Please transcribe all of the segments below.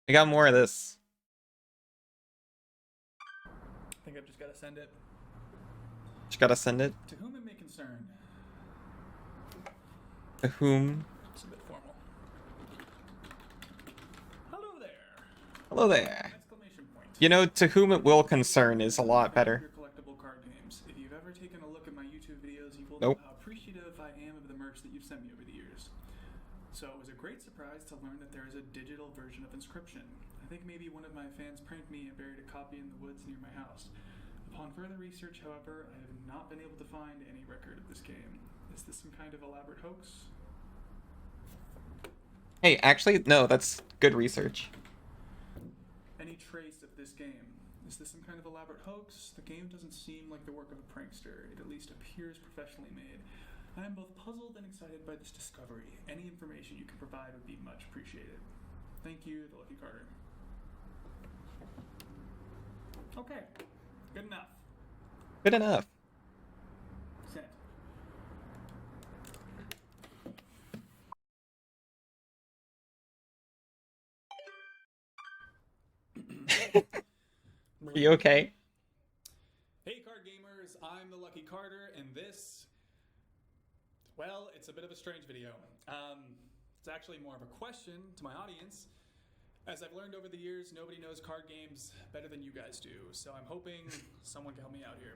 I got more of this. I think I've just got to send it. Just gotta send it. To whom it may concern. To whom? It's a bit formal. Hello there. Hello there. Exclamation point. You know, to whom it will concern is a lot better. Your collectible card games. If you've ever taken a look at my YouTube videos, you will Nope. know how appreciative I am of the merch that you've sent me over the years. So it was a great surprise to learn that there is a digital version of Inscryption. I think maybe one of my fans pranked me and buried a copy in the woods near my house. Upon further research, however, I have not been able to find any record of this game. Is this some kind of elaborate hoax? Hey, actually, no, that's good research. Any trace of this game? Is this some kind of elaborate hoax? The game doesn't seem like the work of a prankster. It at least appears professionally made. I am both puzzled and excited by this discovery. Any information you can provide would be much appreciated. Thank you, the Lucky Carter. Okay, good enough. Good enough. Sent. Are you okay? Hey card gamers, I'm the Lucky Carter, and this, well, it's a bit of a strange video. It's actually more of a question to my audience. As I've learned over the years, nobody knows card games better than you guys do, so I'm hoping someone can help me out here.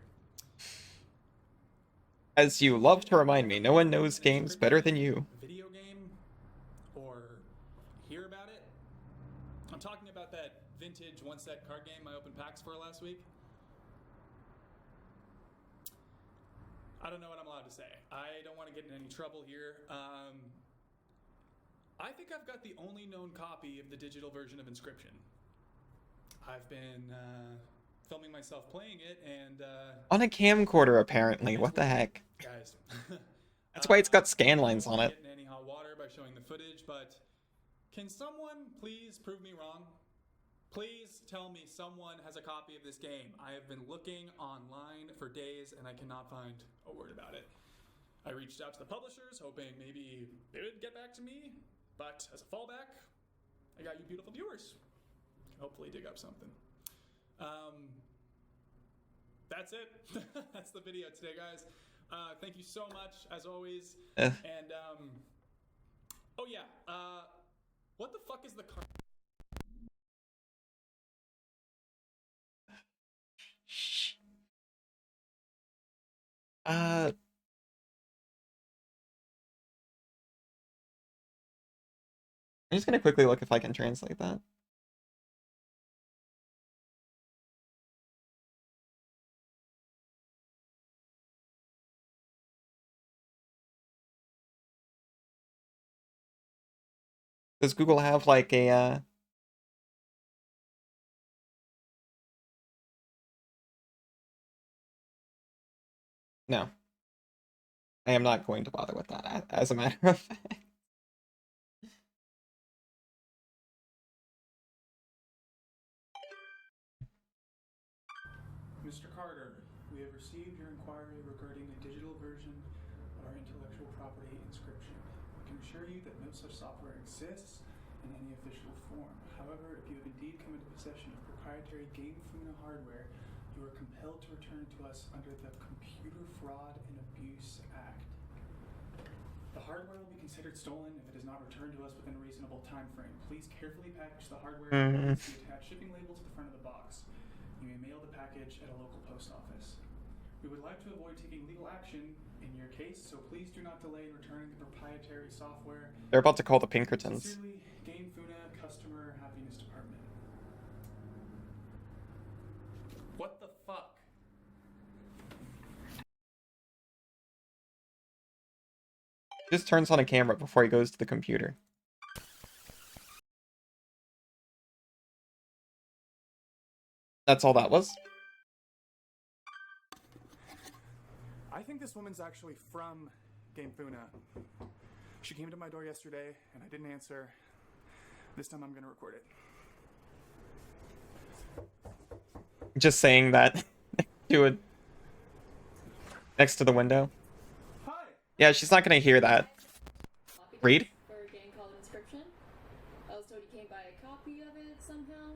As you love to remind me, no one knows games better than you. Video game, or hear about it? I'm talking about that vintage one-set card game I opened packs for last week. I don't know what I'm allowed to say. I don't want to get in any trouble here. I think I've got the only known copy of the digital version of Inscryption. I've been filming myself playing it, and On a camcorder, apparently. What the heck? guys, That's why it's got scan lines on it. Getting any hot water by showing the footage, but can someone please prove me wrong? Please tell me someone has a copy of this game. I have been looking online for days and I cannot find a word about it. I reached out to the publishers hoping maybe they would get back to me, but as a fallback, I got you beautiful viewers. Can hopefully dig up something. That's it. That's the video today, guys. Thank you so much, as always. And, oh yeah, what the fuck is the card? I'm just gonna quickly look if I can translate that. Does Google have like a No. I am not going to bother with that, as a matter of fact. Mr. Carter, we have received your inquiry regarding a digital version of our intellectual property Inscryption. We can assure you that no such software exists in any official form. However, if you have indeed come into possession of proprietary Game Funa hardware, you are compelled to return it to us under the Computer Fraud and Abuse Act. The hardware will be considered stolen if it is not returned to us within a reasonable time frame. Please carefully package the hardware and attach shipping label to the front of the box. You may mail the package at a local post office. We would like to avoid taking legal action in your case, so please do not delay in returning the proprietary software. They're about to call the Pinkertons. Sincerely, Game Funa, Customer Happiness Department. What the fuck? Just turns on a camera before he goes to the computer. That's all that was? I think this woman's actually from Game Funa. She came to my door yesterday, and I didn't answer. This time I'm gonna record it. Just saying that to it next to the window. Hi! Yeah, she's not gonna hear that. Read? For a game called Inscryption. I was told you came by a copy of it. it somehow?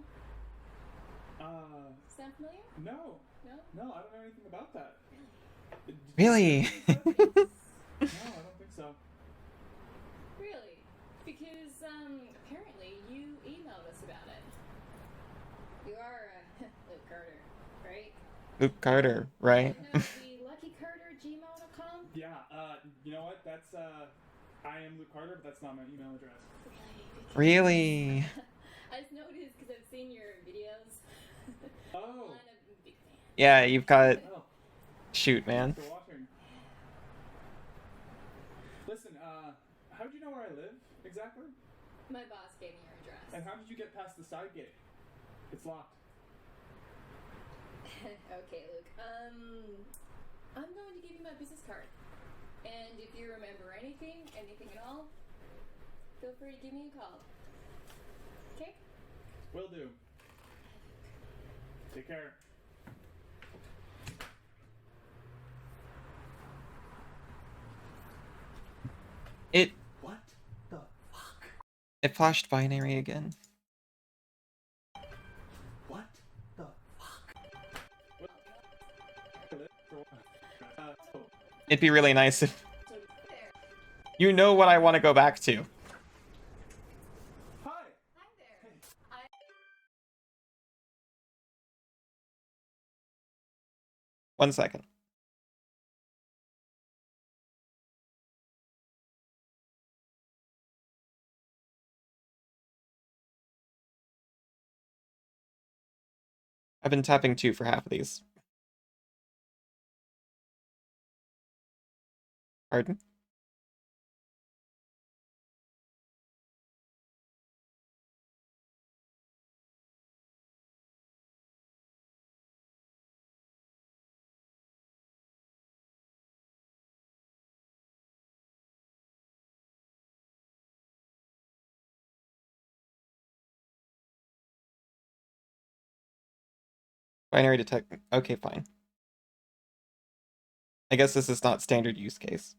Sound familiar? No. No? No, I don't know anything about that. Really? No, I don't think so. Really? Because, apparently you emailed us about it. You are, Luke Carter, right? Luke Carter, right? No, the luckycarter@gmail.com? Yeah, you know what? That's, I am Luke Carter, but that's not my email address. Really? I just noticed because I've seen your videos. Oh. I'm a big fan. Yeah, you've got... Oh, Shoot, man. thanks for watching. Listen, how'd you know where I live, exactly? My boss gave me your address. And how did you get past the side gate? It's locked. Okay, Luke. I'm going to give you my business card. And if you remember anything at all, feel free to give me a call. Okay? Will do. Take care. It What the fuck? it flashed binary again. What the fuck? It'd be really nice if... You know what I want to go back to. Hi! Hi there. 1 second. I've been tapping 2 for half of these. Pardon? Binary detect. Okay, fine. I guess this is not standard use case.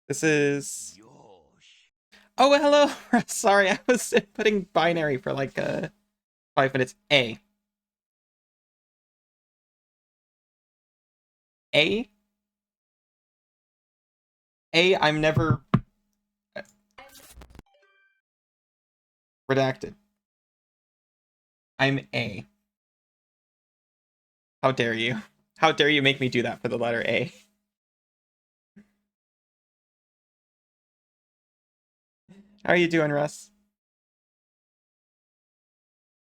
This is... Oh, hello! Sorry, I was putting binary for like 5 minutes. A. A? A, I'm never... Redacted. I'm A. How dare you? How dare you make me do that for the letter A? How are you doing, Russ?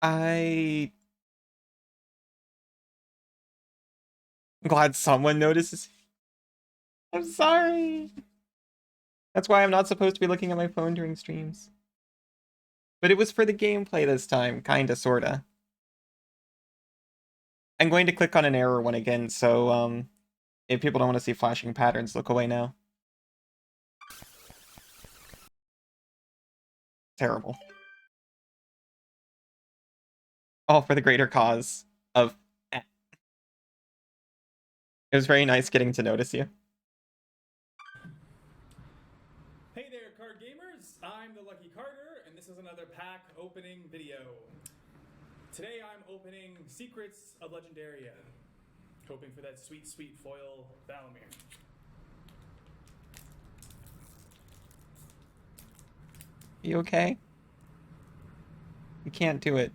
I'm glad someone notices. I'm sorry. That's why I'm not supposed to be looking at my phone during streams. But it was for the gameplay this time, kinda, sorta. I'm going to click on an error one again, so if people don't want to see flashing patterns, look away now. Terrible. All for the greater cause of... It was very nice getting to notice you. Hey there, card gamers! I'm the Lucky Carter, and this is another pack opening video. Today I'm opening Secrets of Legendaria, hoping for that sweet, sweet foil Valamir. You okay? You can't do it.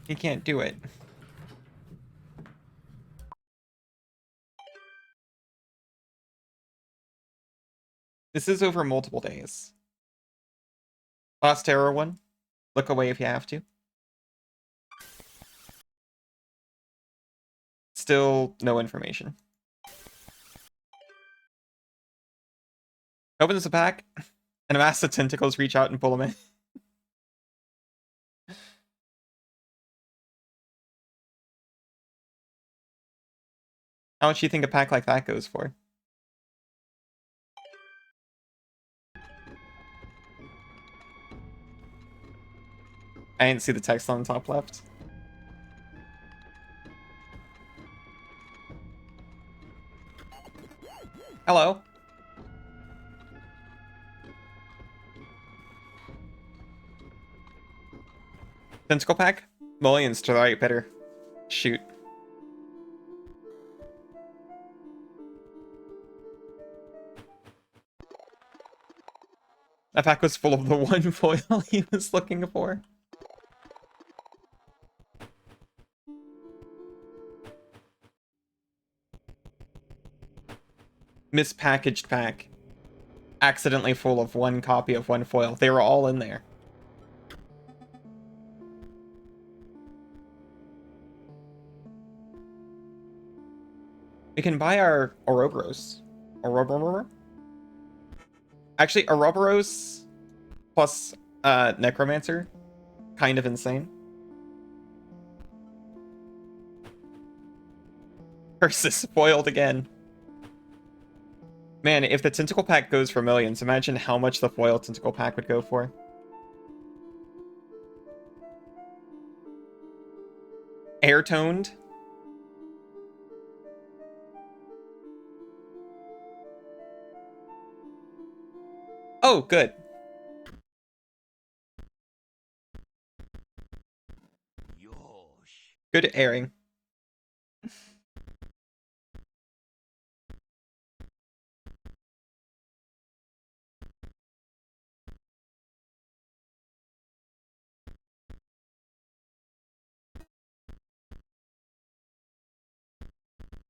You can't do it. This is over multiple days. Last error one. Look away if you have to. Still no information. Opens the pack, and a mass of tentacles reach out and pull him in. How much do you think a pack like that goes for? I didn't see the text on the top left. Hello. Tentacle pack? Mullions to the right, better. Shoot. That pack was full of the one foil he was looking for. Mispackaged pack. Accidentally full of one copy of one foil. They were all in there. We can buy our Ouroboros. Ouroboros? Actually, Ouroboros plus Necromancer. Kind of insane. Versus foiled again. Man, if the Tentacle Pack goes for millions, imagine how much the foil Tentacle Pack would go for. Air-toned. Oh, good. Good airing.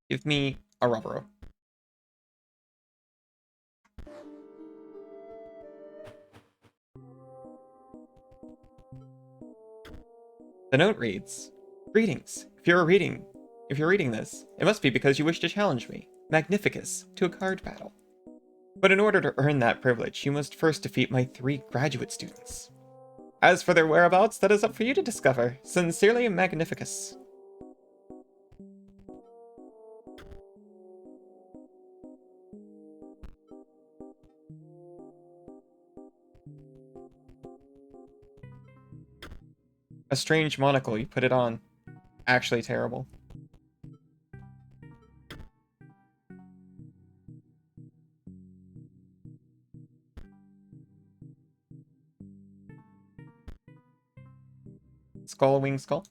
Give me a Robbero. The note reads, "Greetings. If you're reading this, it must be because you wish to challenge me, Magnificus, to a card battle. But in order to earn that privilege, you must first defeat my 3 graduate students. As for their whereabouts, that is up for you to discover. Sincerely, Magnificus." A strange monocle, you put it on. Actually terrible. Skull, wing, skull.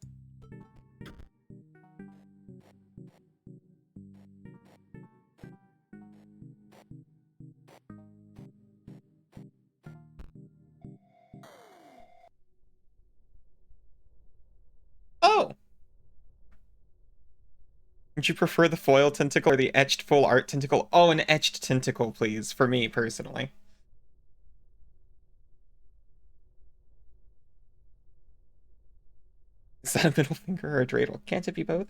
Oh! Would you prefer the foil tentacle or the etched full art tentacle? Oh, an etched tentacle, please, for me, personally. Is that a middle finger or a dreidel? Can't it be both?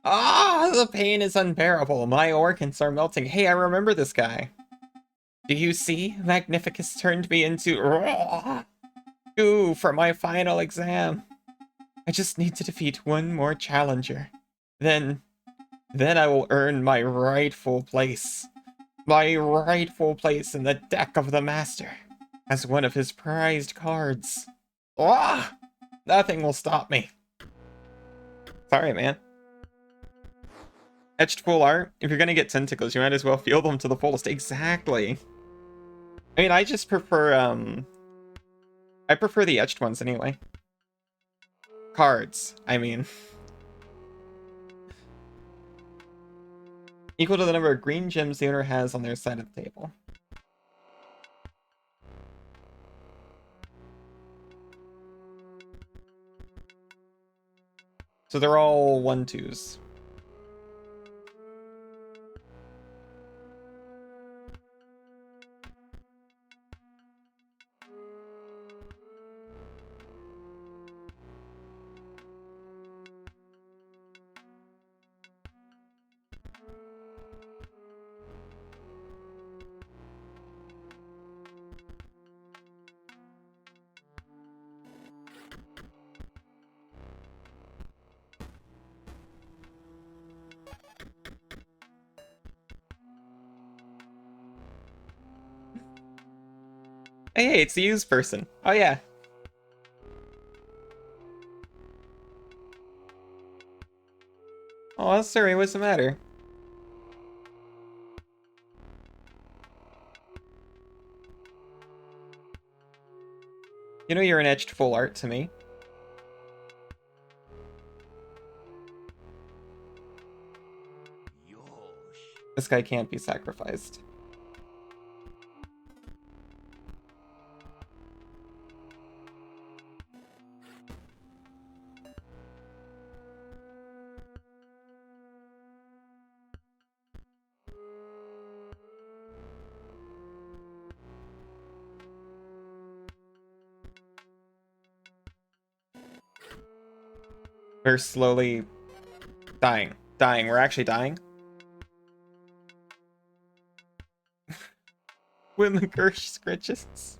Ah, the pain is unbearable. My organs are melting. Hey, I remember this guy. Do you see? Magnificus turned me into... Ooh, for my final exam. I just need to defeat one more challenger. Then I will earn my rightful place. My rightful place in the deck of the Master. As one of his prized cards. Ah! Nothing will stop me. Sorry, man. Etched full art? If you're gonna get tentacles, you might as well feel them to the fullest. Exactly. I mean, I just prefer, I prefer the etched ones anyway. Cards, I mean. Equal to the number of green gems the owner has on their side of the table. So they're all 1/2s. Hey, it's the used person. Oh yeah. Oh, sorry, what's the matter? You know you're an etched full art to me. This guy can't be sacrificed. We're slowly dying. Dying. We're actually dying. When the Gersh scritches.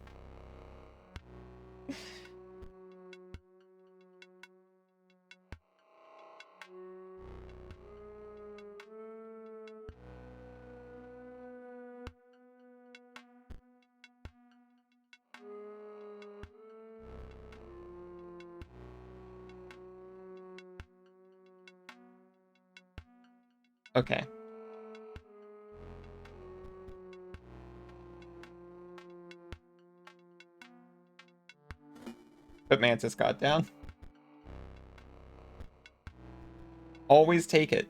Okay. Put Mantis God down. Always take it.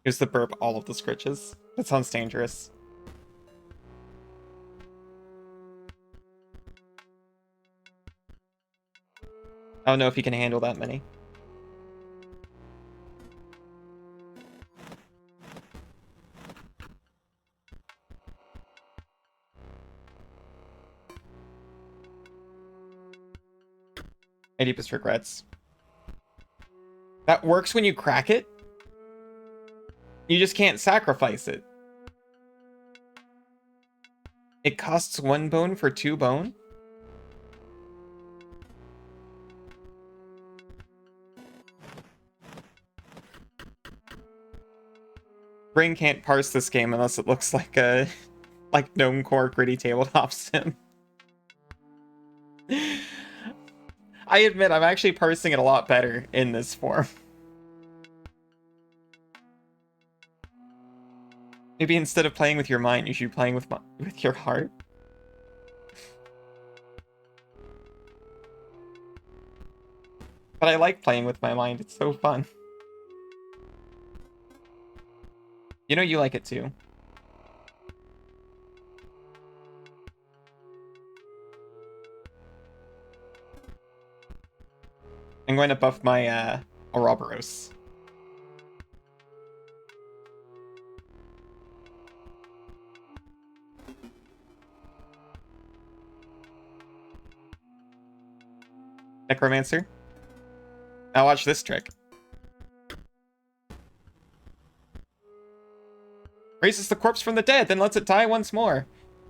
Here's the burp all of the scritches. That sounds dangerous. I don't know if he can handle that many. My deepest regrets. That works when you crack it. You just can't sacrifice it. It costs 1 bone for 2 bone? Brain can't parse this game unless it looks like a Gnome Core gritty tabletop sim. I admit I'm actually parsing it a lot better in this form. Maybe instead of playing with your mind, you should be playing with your heart. But I like playing with my mind. It's so fun. You know you like it too. I'm going to buff my Ouroboros. Necromancer. Now watch this trick. Raises the corpse from the dead, then lets it die once more.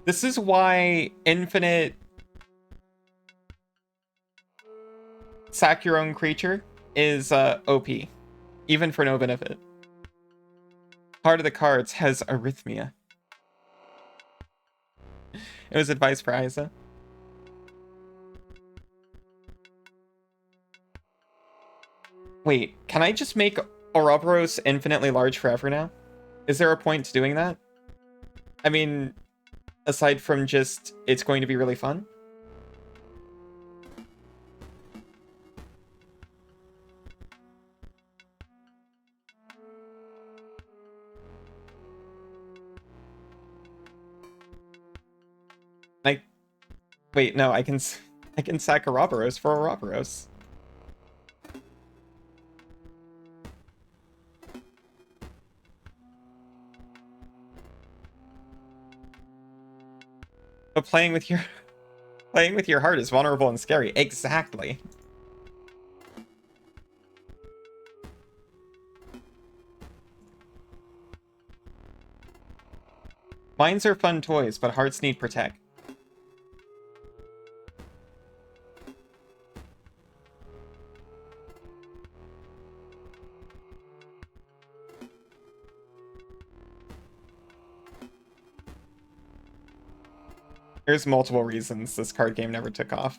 This is why infinite sack your own creature is OP, even for no benefit. Heart of the Cards has arrhythmia. It was advice for Isa. Wait, can I just make Ouroboros infinitely large forever now? Is there a point to doing that? I mean, aside from just, it's going to be really fun? Wait, no, I can sack Ouroboros for Ouroboros. But playing with your heart is vulnerable and scary. Exactly. Minds are fun toys, but hearts need protect. There's multiple reasons this card game never took off.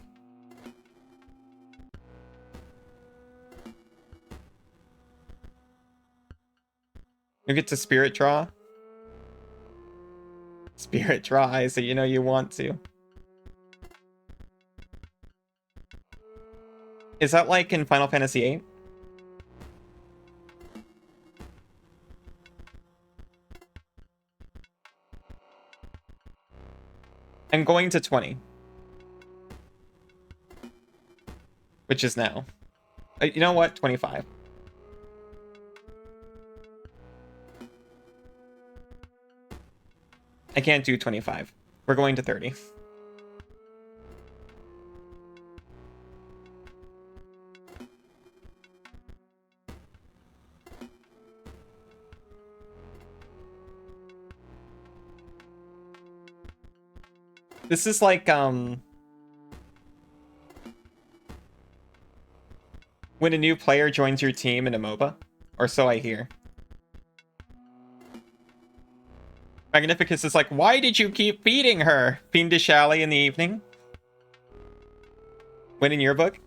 You get to Spirit Draw. Spirit Draw, so you know you want to. Is that like in Final Fantasy VIII? I'm going to 20. Which is now. You know what? 25. I can't do 25. We're going to 30. This is like, when a new player joins your team in a MOBA, or so I hear. Magnificus is like, why did you keep beating her, Fiendish Alley, in the evening? When in your book?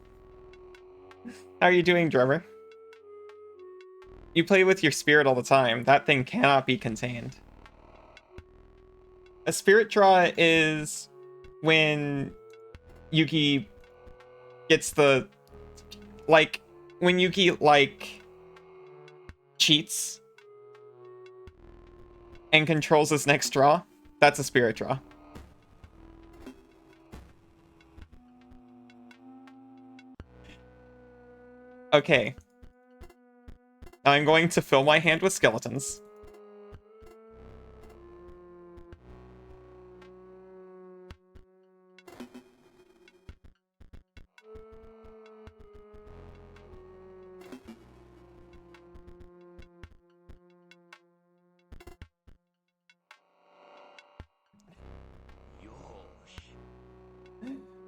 How are you doing, drummer? You play with your spirit all the time. That thing cannot be contained. A spirit draw is when Yuki gets the... Like, when Yuki, like, cheats and controls his next draw, that's a spirit draw. Okay. I'm going to fill my hand with skeletons.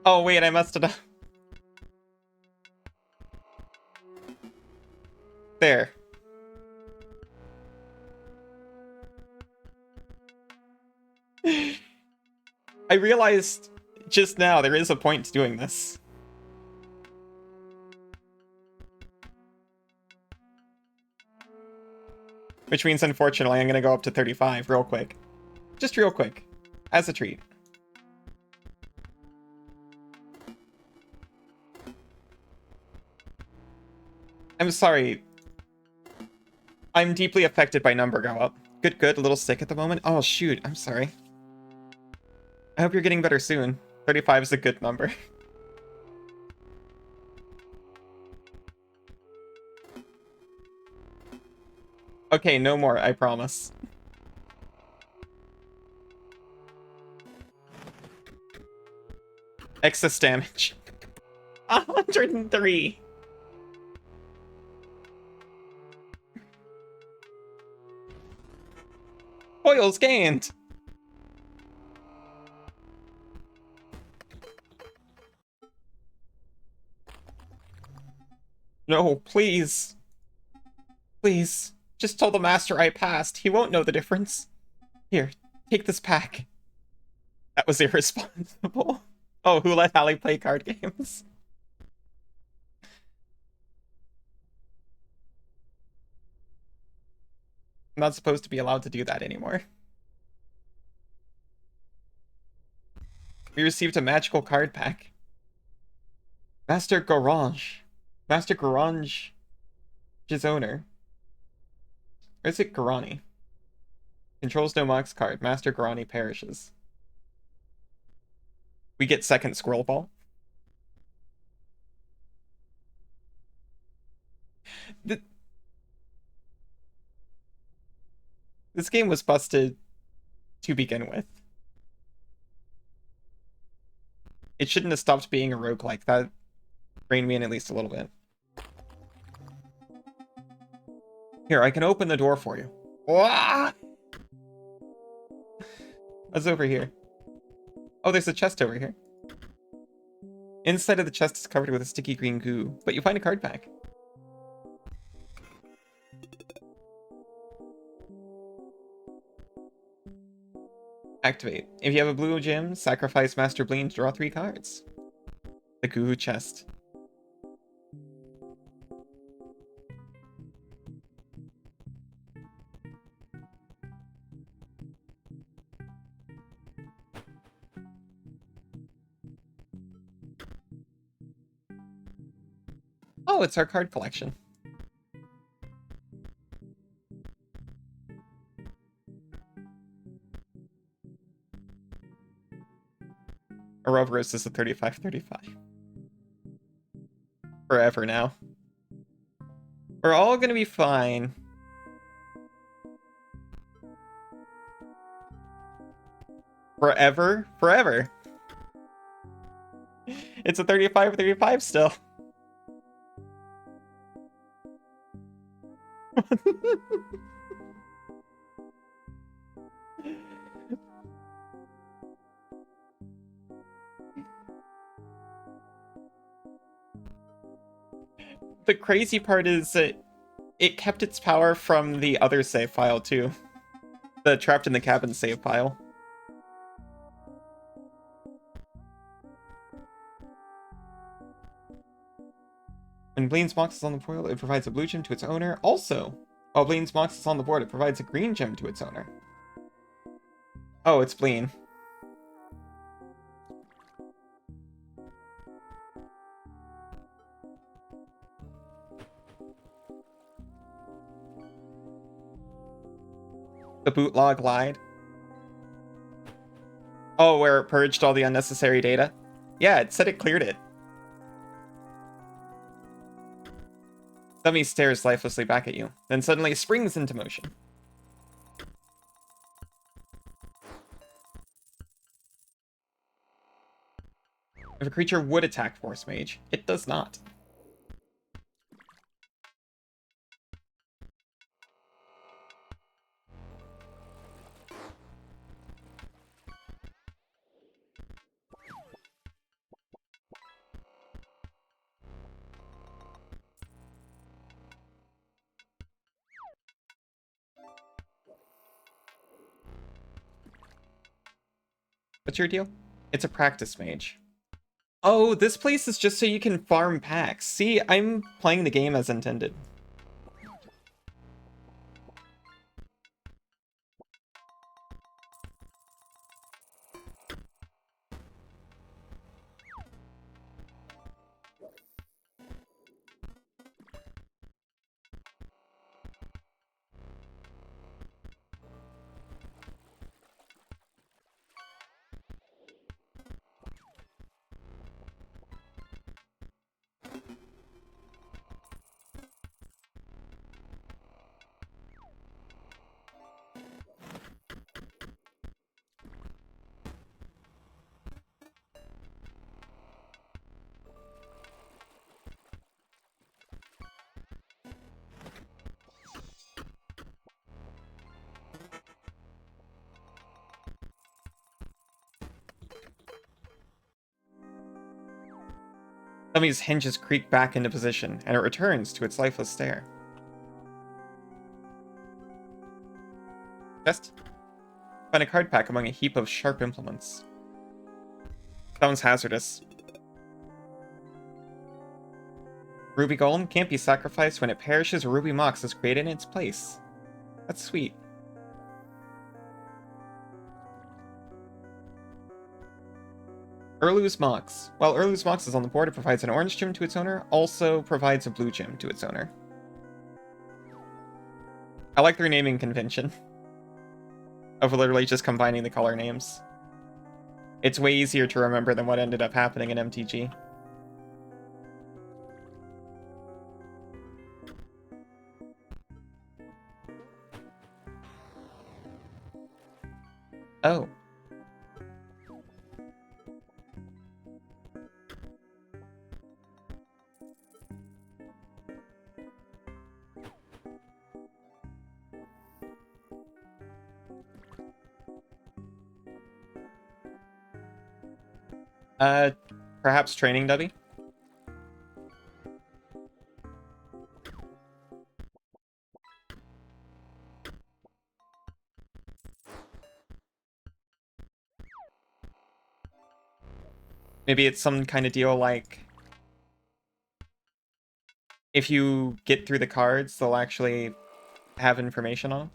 Oh, wait, I messed it up. There. I realized just now there is a point to doing this. Which means, unfortunately, I'm going to go up to 35 real quick. Just real quick. As a treat. I'm sorry. I'm deeply affected by number go up. Good, good. A little sick at the moment. Oh, shoot. I'm sorry. I hope you're getting better soon. 35 is a good number. Okay, no more. I promise. Excess damage. 103. Foils gained. No, please. Please. Just tell the master I passed. He won't know the difference. Here, take this pack. That was irresponsible. Oh, who let Hallie play card games? I'm not supposed to be allowed to do that anymore. We received a magical card pack. Master Garange. Master Garange. His owner. Or is it Garani? Controls no Mox card. Master Garani perishes. We get second squirrel ball. This game was busted to begin with. It shouldn't have stopped being a roguelike. That reined me in at least a little bit. Here, I can open the door for you. Wah! What's over here? Oh, there's a chest over here. Inside of the chest is covered with a sticky green goo, but you find a card pack. Activate. If you have a blue gem, sacrifice Master Bleen to draw 3 cards. The goo chest. Oh, it's our card collection. Ouroboros is a 35-35. Forever now. We're all gonna be fine. Forever? Forever. It's a 35-35 still. The crazy part is that it kept its power from the other save file too. The Trapped in the Cabin save file. When Bleen's Mox is on the board, it provides a blue gem to its owner. Also, while Bleen's Mox is on the board, it provides a green gem to its owner. Oh, it's Bleen. The boot log lied. Oh, where it purged all the unnecessary data? Yeah, it said it cleared it. Dummy stares lifelessly back at you, then suddenly springs into motion. If a creature would attack Force Mage, it does not. What's your deal? It's a practice mage. Oh, this place is just so you can farm packs. See, I'm playing the game as intended. Dummy's hinges creak back into position, and it returns to its lifeless stare. Chest. Find a card pack among a heap of sharp implements. Sounds hazardous. Ruby Golem can't be sacrificed when it perishes or Ruby Mox is created in its place. That's sweet. Urlu's Mox. While Urlu's Mox is on the board, it provides an orange gem to its owner, also provides a blue gem to its owner. I like their naming convention. Of literally just combining the color names. It's way easier to remember than what ended up happening in MTG. Oh. Perhaps training Dubby? Maybe it's some kind of deal like if you get through the cards, they'll actually have information on them.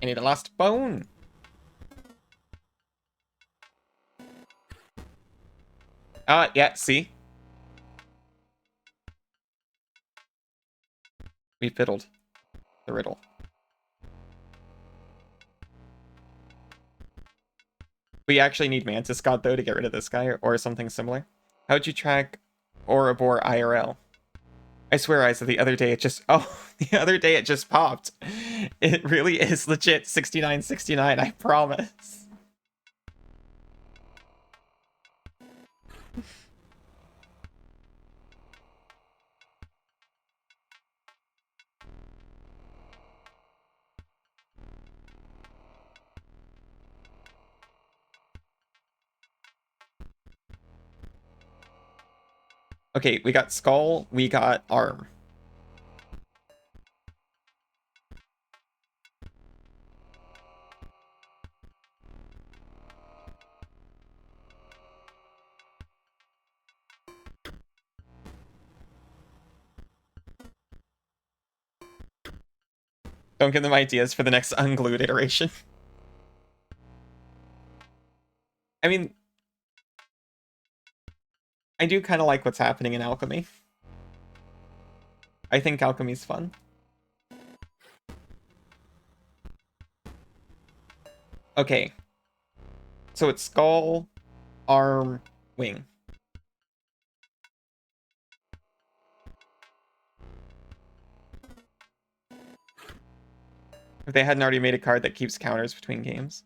I need a last bone. Yeah, see? We fiddled the riddle. We actually need Mantis God, though, to get rid of this guy, or something similar. How'd you track Ouroboros IRL? I swear, Isa, the other day it just... Oh, the other day it just popped. It really is legit 6969, I promise. Okay, we got skull, we got arm. Don't give them ideas for the next unglued iteration. I mean, I do kind of like what's happening in alchemy. I think alchemy's fun. Okay. So it's skull, arm, wing. If they hadn't already made a card that keeps counters between games.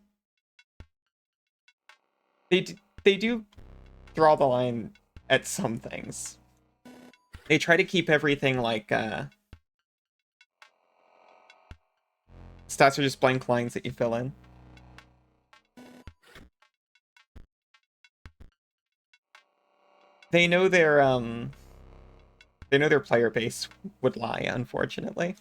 They do draw the line at some things. They try to keep everything like, stats are just blank lines that you fill in. They know their player base would lie, unfortunately.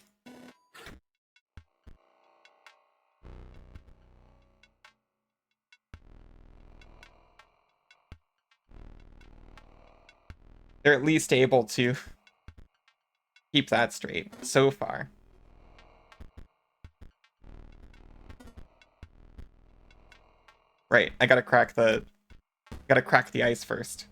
They're at least able to keep that straight so far. Right, I gotta crack the ice first.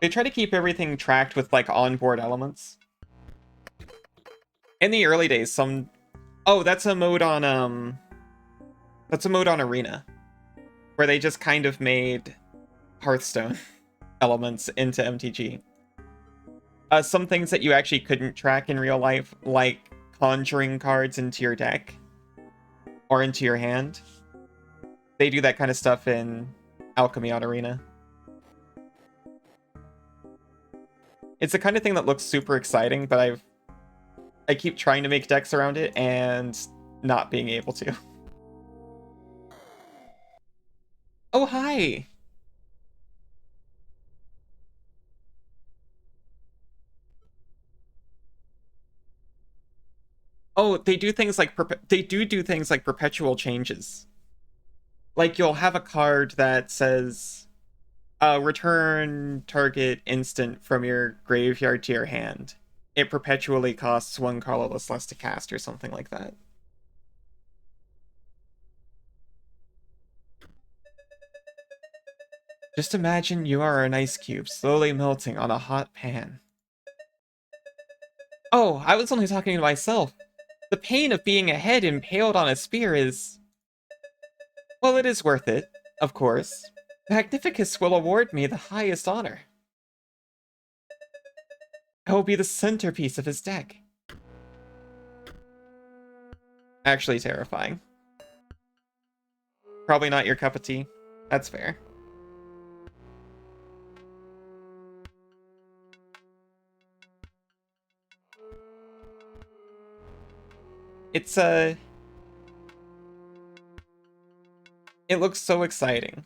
They try to keep everything tracked with like onboard elements. In the early days, some... Oh, that's a mode on, that's a mode on Arena. Where they just kind of made Hearthstone elements into MTG. Some things that you actually couldn't track in real life, like conjuring cards into your deck. Or into your hand. They do that kind of stuff in Alchemy on Arena. It's the kind of thing that looks super exciting, but I keep trying to make decks around it and not being able to. Oh, hi! Oh, they do things like they do things like perpetual changes. like, you'll have a card that says, return target instant from your graveyard to your hand. It perpetually costs 1 colorless less to cast, or something like that. Just imagine you are an ice cube slowly melting on a hot pan. Oh, I was only talking to myself. The pain of being a head impaled on a spear is... well, it is worth it, of course. Magnificus will award me the highest honor. I will be the centerpiece of his deck. Actually terrifying. Probably not your cup of tea. That's fair. It's it looks so exciting.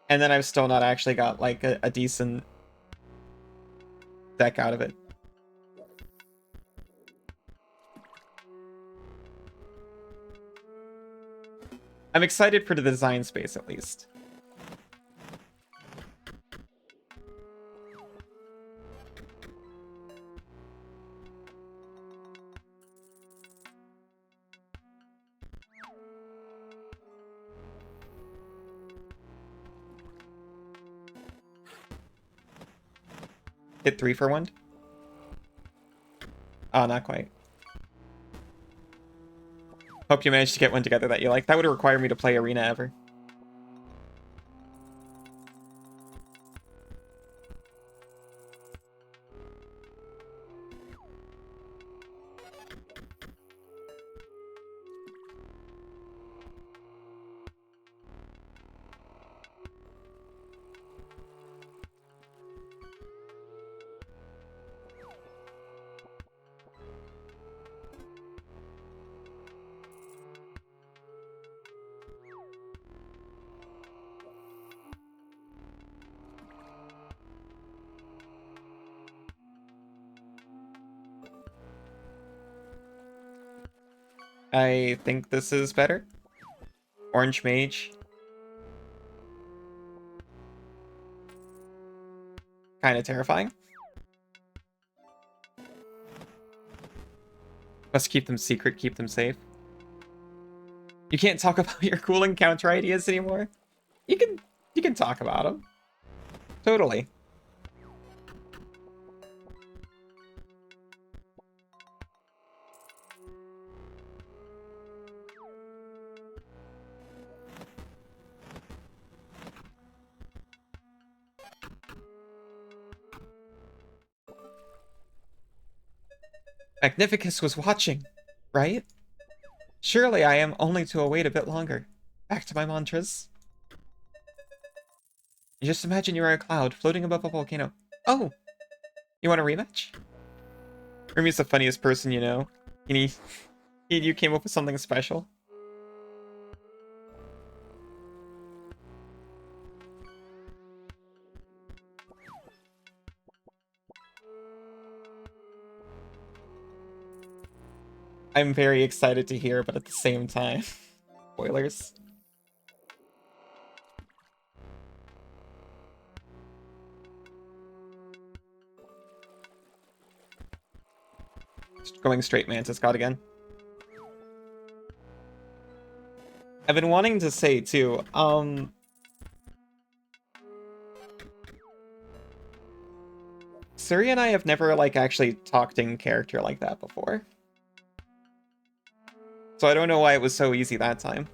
And then I've still not actually got, like, a decent deck out of it. I'm excited for the design space, at least. Hit 3 for 1? Oh, not quite. Hope you managed to get one together that you like. That would require me to play Arena ever. I think this is better. Orange Mage. Kind of terrifying. Must keep them secret, keep them safe. You can't talk about your cooling counter ideas anymore. You can talk about them. Totally. Magnificus was watching, right? Surely I am only to await a bit longer. Back to my mantras. Just imagine you're a cloud floating above a volcano. Oh! You want a rematch? Rumi's the funniest person you know. You came up with something special. I'm very excited to hear, but at the same time, spoilers. Just going straight Mantis God again. I've been wanting to say too, Suri and I have never, like, actually talked in character like that before. So I don't know why it was so easy that time.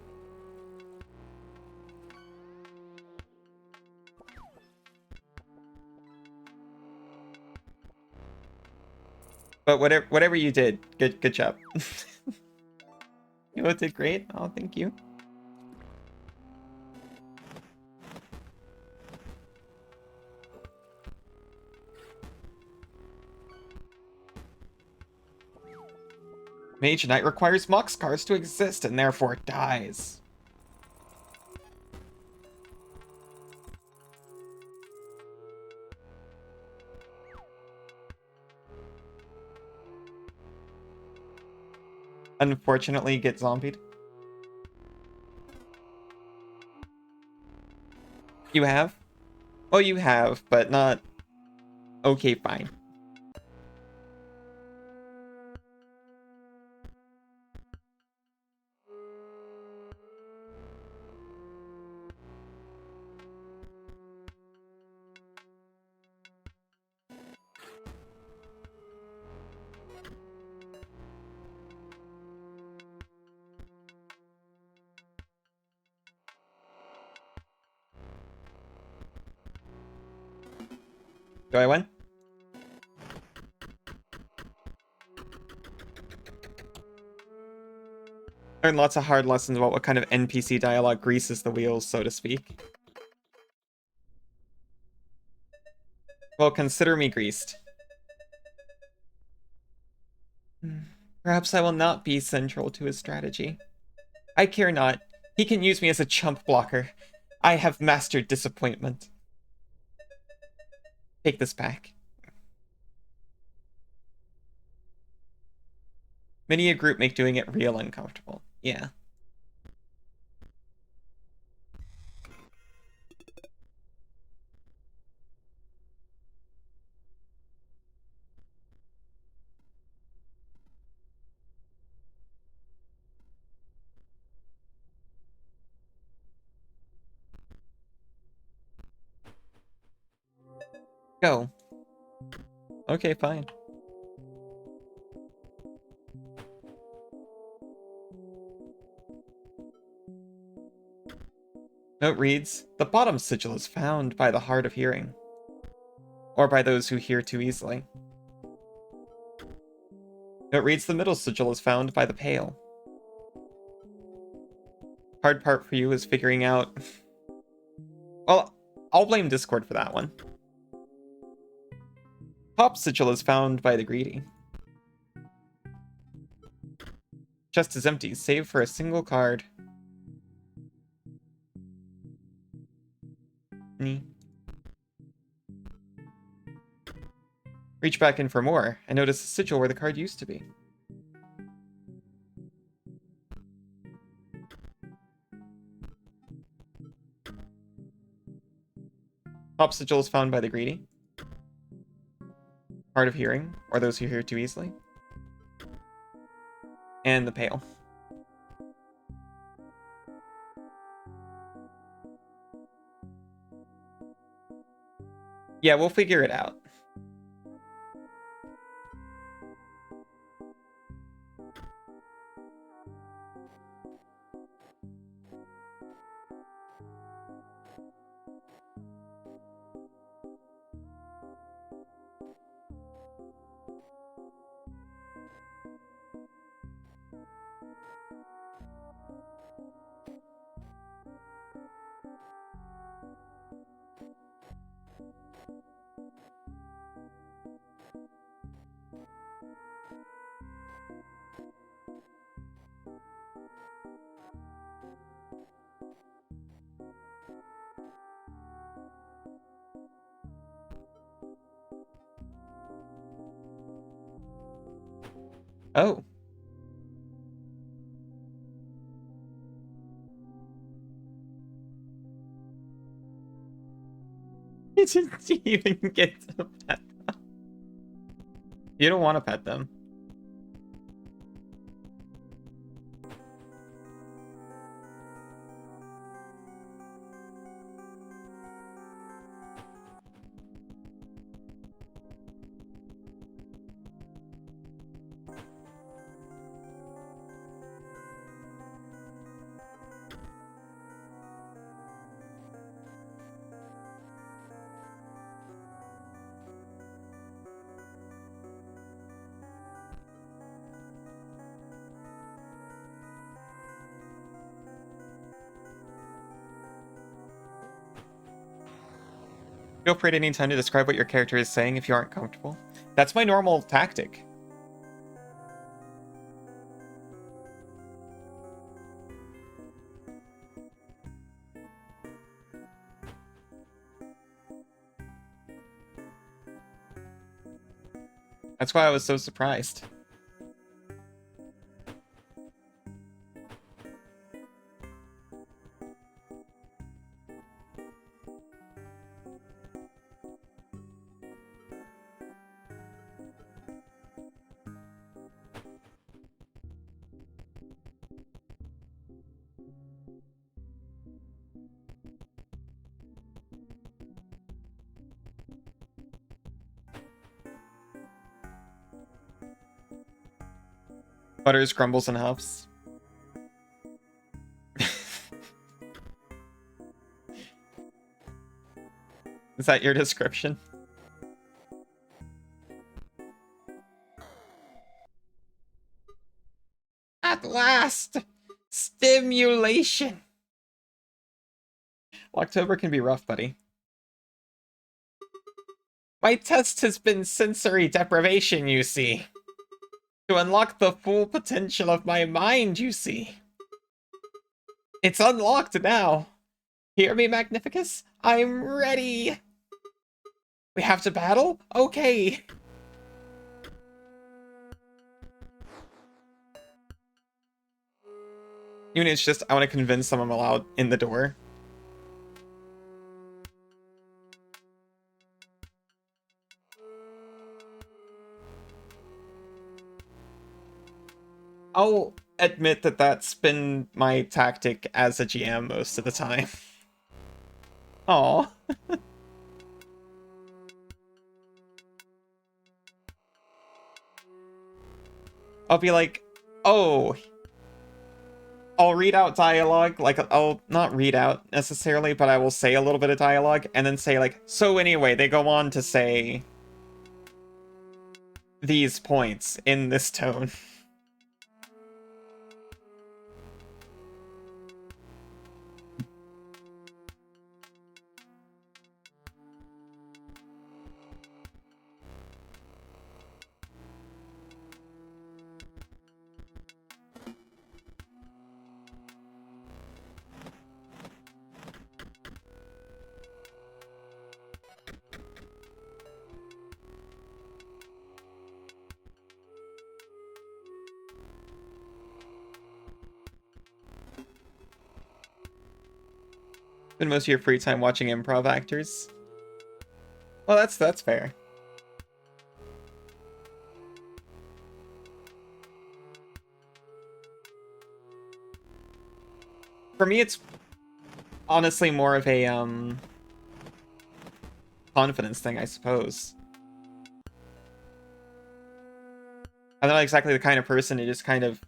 But whatever you did, good job. You both did great. Oh, thank you. Mage Knight requires Mox cards to exist and therefore dies. Unfortunately, get zombied. You have? Oh, you have, but not... Okay, fine. Do I win? Learned lots of hard lessons about what kind of NPC dialogue greases the wheels, so to speak. Well, consider me greased. Perhaps I will not be central to his strategy. I care not. He can use me as a chump blocker. I have mastered disappointment. Take this back. Many a group make doing it real uncomfortable. Yeah. Go. Okay, fine. Note reads, the bottom sigil is found by the hard of hearing, or by those who hear too easily. Note reads, the middle sigil is found by the pale. Hard part for you is figuring out... Well, I'll blame Discord for that one. Top sigil is found by the greedy. Chest is empty, save for a single card. Reach back in for more, and notice a sigil where the card used to be. Top sigil is found by the greedy. Hard of hearing, or those who hear too easily. And the pale. Yeah, we'll figure it out. Oh. You didn't even get to pet them. You don't want to pet them. Feel free at any time to describe what your character is saying if you aren't comfortable. That's my normal tactic. That's why I was so surprised. Butters, grumbles, and huffs. Is that your description? At last! Stimulation! October can be rough, buddy. My test has been sensory deprivation, you see. To unlock the full potential of my mind, you see. It's unlocked now. Hear me, Magnificus? I'm ready. We have to battle? Okay. Even it's just, I want to convince them I'm allowed in the door. I'll admit that that's been my tactic as a GM most of the time. Aw. I'll be like, oh, I'll read out dialogue, like, I'll not read out necessarily, but I will say a little bit of dialogue, and then say, like, so anyway, they go on to say these points in this tone. Spend most of your free time watching improv actors. Well, that's fair. For me, it's honestly more of a confidence thing, I suppose. I'm not exactly the kind of person to just kind of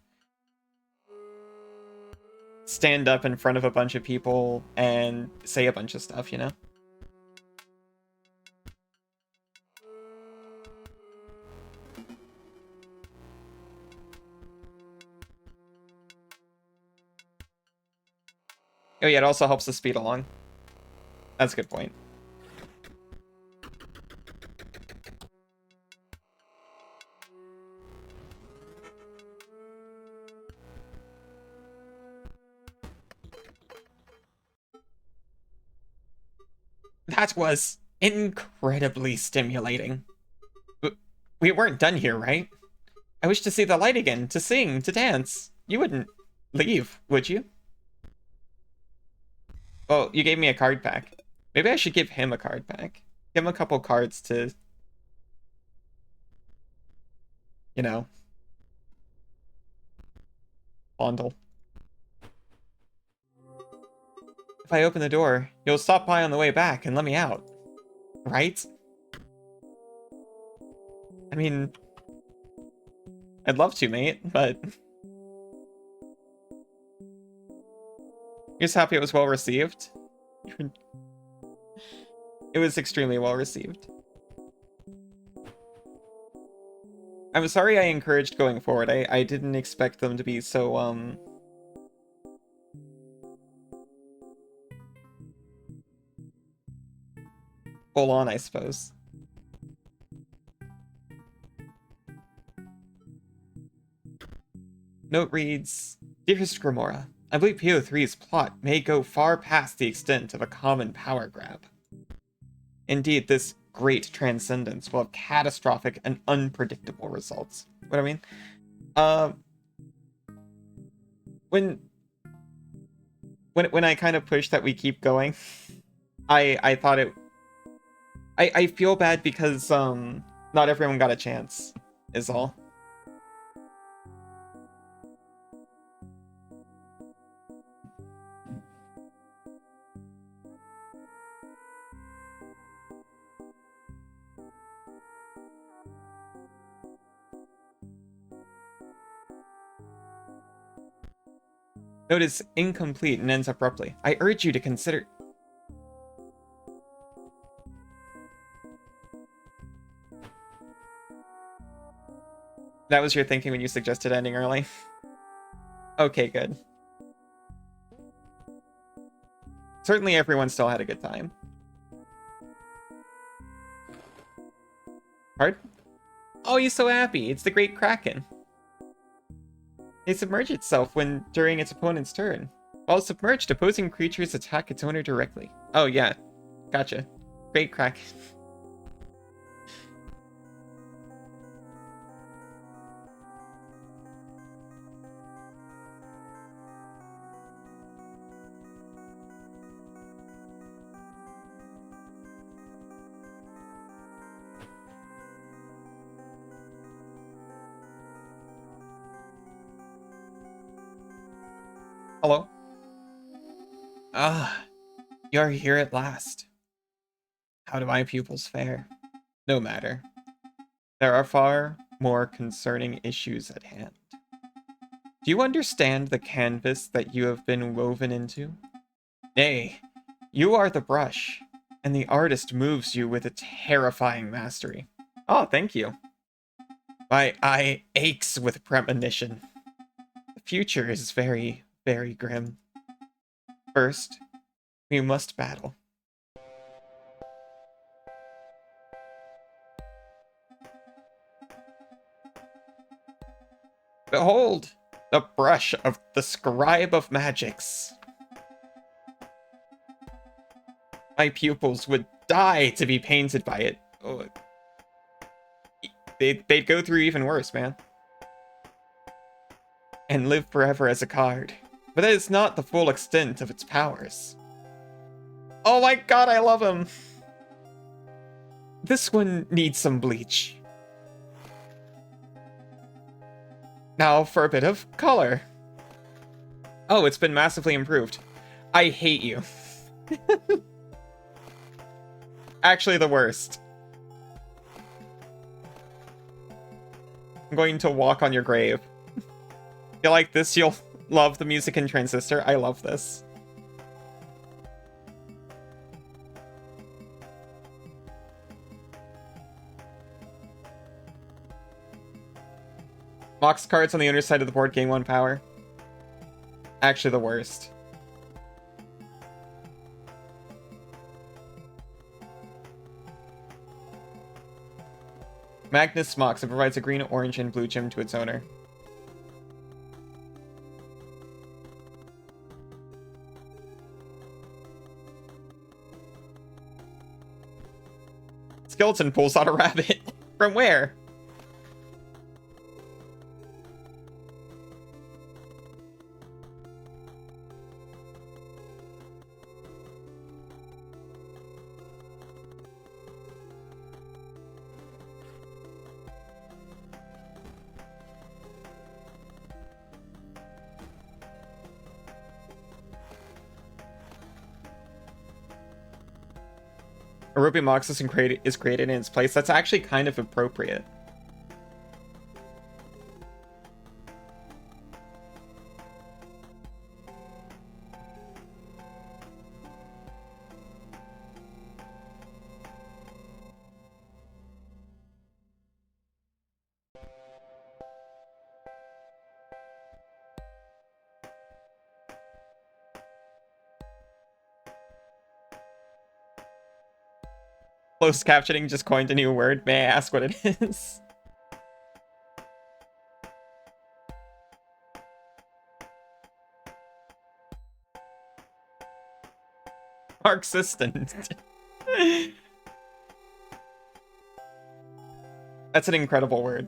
stand up in front of a bunch of people and say a bunch of stuff, you know? Oh yeah, it also helps the speed along. That's a good point. That was incredibly stimulating. We weren't done here, right? I wish to see the light again, to sing, to dance. You wouldn't leave, would you? Well, you gave me a card pack. Maybe I should give him a card pack. Give him a couple cards to, you know, fondle. If I open the door, you'll stop by on the way back and let me out. Right? I mean, I'd love to, mate, but... You're just happy it was well received? It was extremely well received. I'm sorry I encouraged going forward. I didn't expect them to be so, full on, I suppose. Note reads, Dearest Grimora, I believe PO3's plot may go far past the extent of a common power grab. Indeed, this great transcendence will have catastrophic and unpredictable results. What I mean? When I kind of push that we keep going, I thought it... I feel bad because, not everyone got a chance, is all. Note is incomplete and ends abruptly. I urge you to consider... That was your thinking when you suggested ending early? Okay, good. Certainly everyone still had a good time. Hard? Oh, he's so happy. It's the Great Kraken. It submerges itself when during its opponent's turn. While submerged, opposing creatures attack its owner directly. Oh, yeah. Gotcha. Great Kraken. Hello? Ah, you're here at last. How do my pupils fare? No matter. There are far more concerning issues at hand. Do you understand the canvas that you have been woven into? Nay, you are the brush, and the artist moves you with a terrifying mastery. Oh, thank you. My eye aches with premonition. The future is very, very grim. First, we must battle. Behold, the brush of the scribe of magics. My pupils would die to be painted by it. Oh, they'd go through even worse, man. And live forever as a card. But that is not the full extent of its powers. Oh my god, I love him! This one needs some bleach. Now for a bit of color. Oh, it's been massively improved. I hate you. Actually the worst. I'm going to walk on your grave. You like this? You'll love the music in Transistor. I love this. Mox cards on the underside of the board gain 1 power. Actually the worst. Magnus Mox. It provides a green, orange, and blue gem to its owner. Skeleton pulls out a rabbit. From where? A Ruby Moxus is created in its place. That's actually kind of appropriate. Closed captioning just coined a new word. May I ask what it is? Marxistant. That's an incredible word.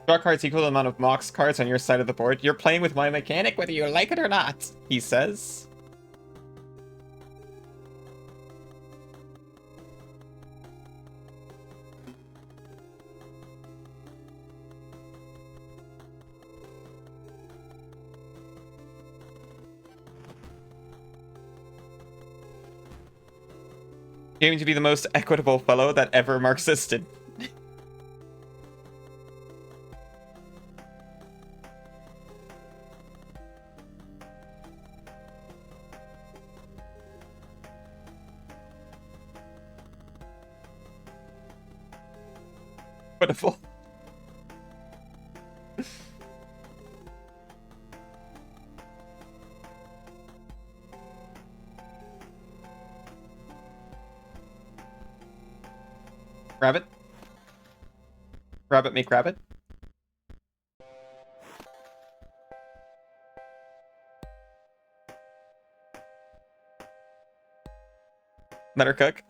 Draw cards equal to the amount of Mox cards on your side of the board. You're playing with my mechanic whether you like it or not, he says. Aiming to be the most equitable fellow that ever Marxisted. Equitable. Rabbit? Rabbit make rabbit? Let her cook.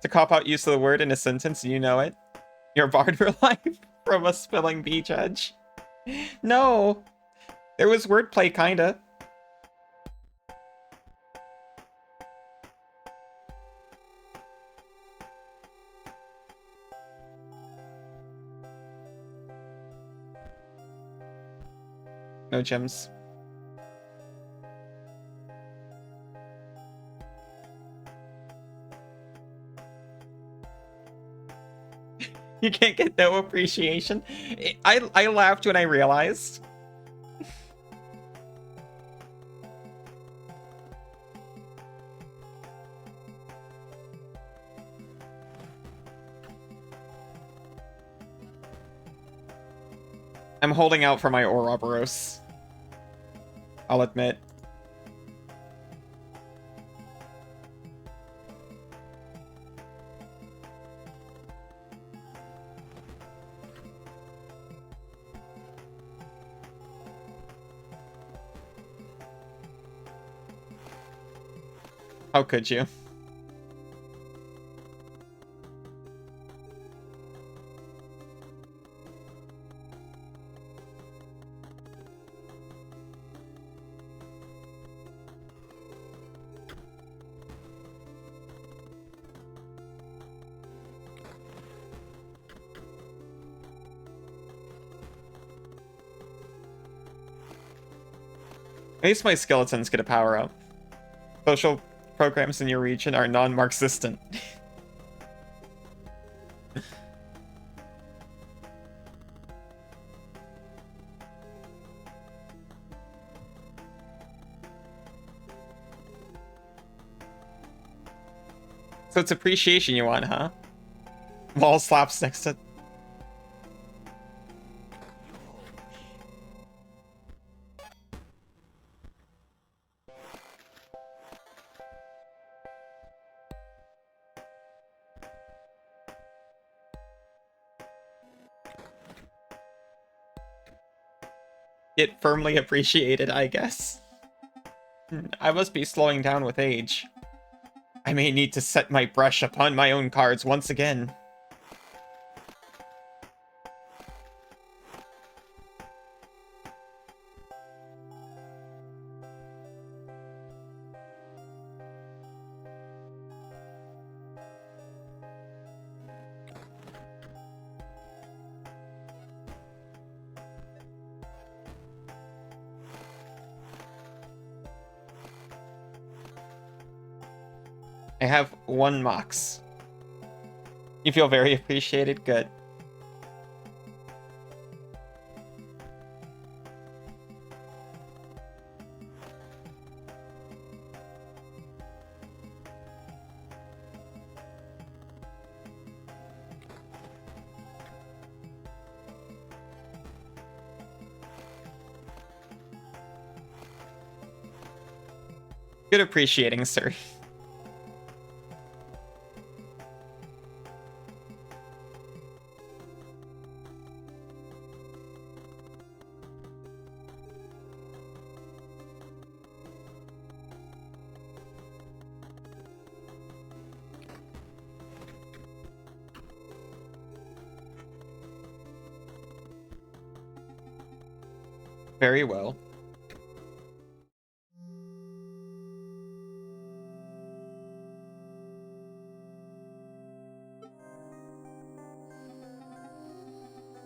To cop out use of the word in a sentence, you know it. You're barred for life from a spilling beach edge. No! There was wordplay, kinda. No gems. You can't get no appreciation. I laughed when I realized. I'm holding out for my Ouroboros. I'll admit. How could you? At least my skeletons get a power up. Social programs in your region are non-Marxistant. So it's appreciation you want, huh? Wall slaps next to... Get firmly appreciated, I guess. I must be slowing down with age. I may need to set my brush upon my own cards once again. I have 1 Mox. You feel very appreciated? Good. Good appreciating, sir. Very well.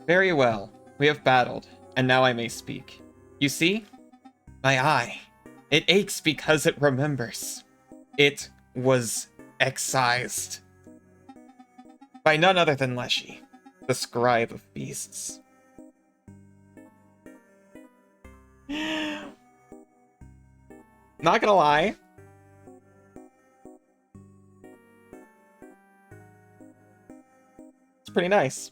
Very well. We have battled, and now I may speak. You see? My eye. It aches because it remembers. It was excised. By none other than Leshy, the scribe of beasts. Not gonna lie. It's pretty nice.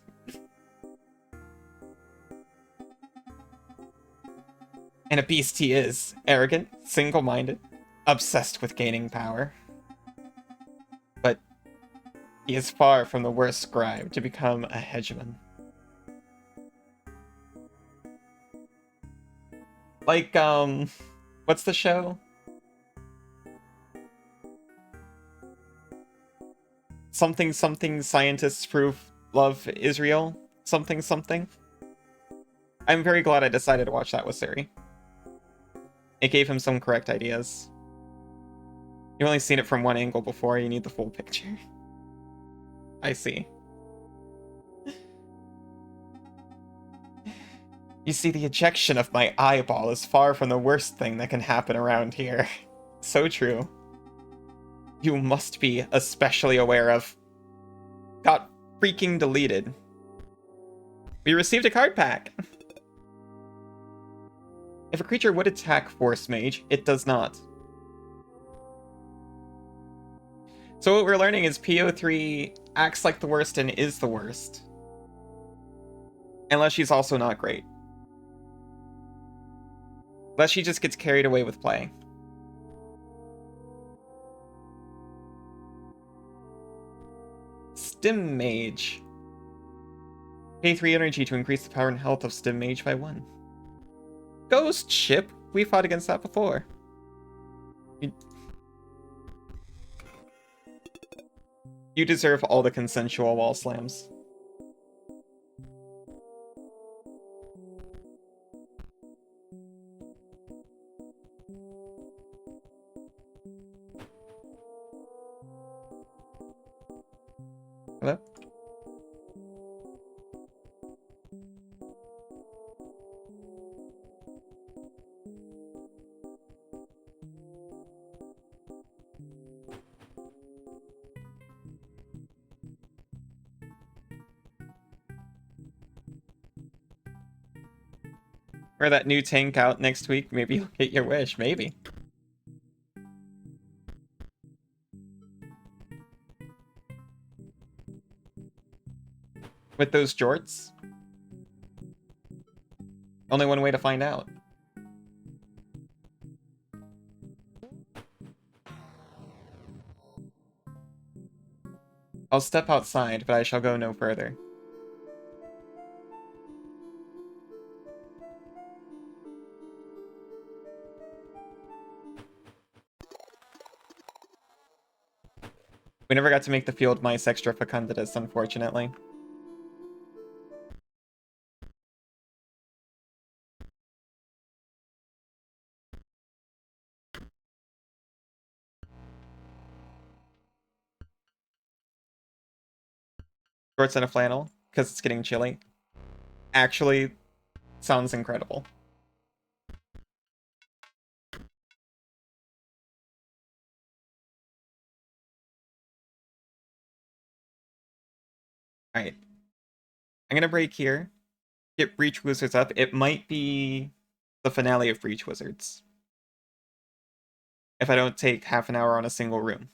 And a beast he is. Arrogant, single-minded, obsessed with gaining power. But he is far from the worst scribe to become a hegemon. Like, what's the show? Something something scientists prove love Israel. Something something. I'm very glad I decided to watch that with Suri. It gave him some correct ideas. You've only seen it from one angle before, you need the full picture. I see. You see, the ejection of my eyeball is far from the worst thing that can happen around here. So true. You must be especially aware of... Got freaking deleted. We received a card pack! If a creature would attack Force Mage, it does not. So what we're learning is PO3 acts like the worst and is the worst. Unless she's also not great. Unless she just gets carried away with play. Stim Mage. Pay 3 energy to increase the power and health of Stim Mage by 1. Ghost Ship? We fought against that before. You deserve all the consensual wall slams. Hello? Or that new tank out next week, maybe you'll get your wish, maybe. With those jorts? Only one way to find out. I'll step outside, but I shall go no further. We never got to make the field mice extra fecunditous, unfortunately. Shorts and a flannel, because it's getting chilly. Actually, sounds incredible. Alright. I'm gonna break here. Get Breach Wizards up. It might be the finale of Breach Wizards. If I don't take half an hour on a single room.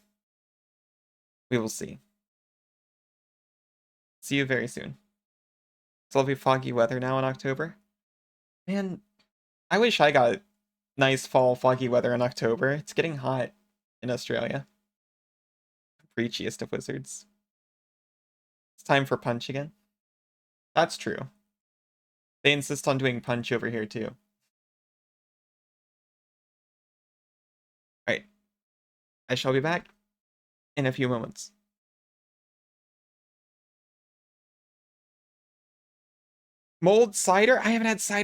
We will see. See you very soon. It's lovely foggy weather now in October. Man, I wish I got nice fall foggy weather in October. It's getting hot in Australia. Preachiest of wizards. It's time for Punch again. That's true. They insist on doing Punch over here too. Alright. I shall be back in a few moments. Mold cider? I haven't had cider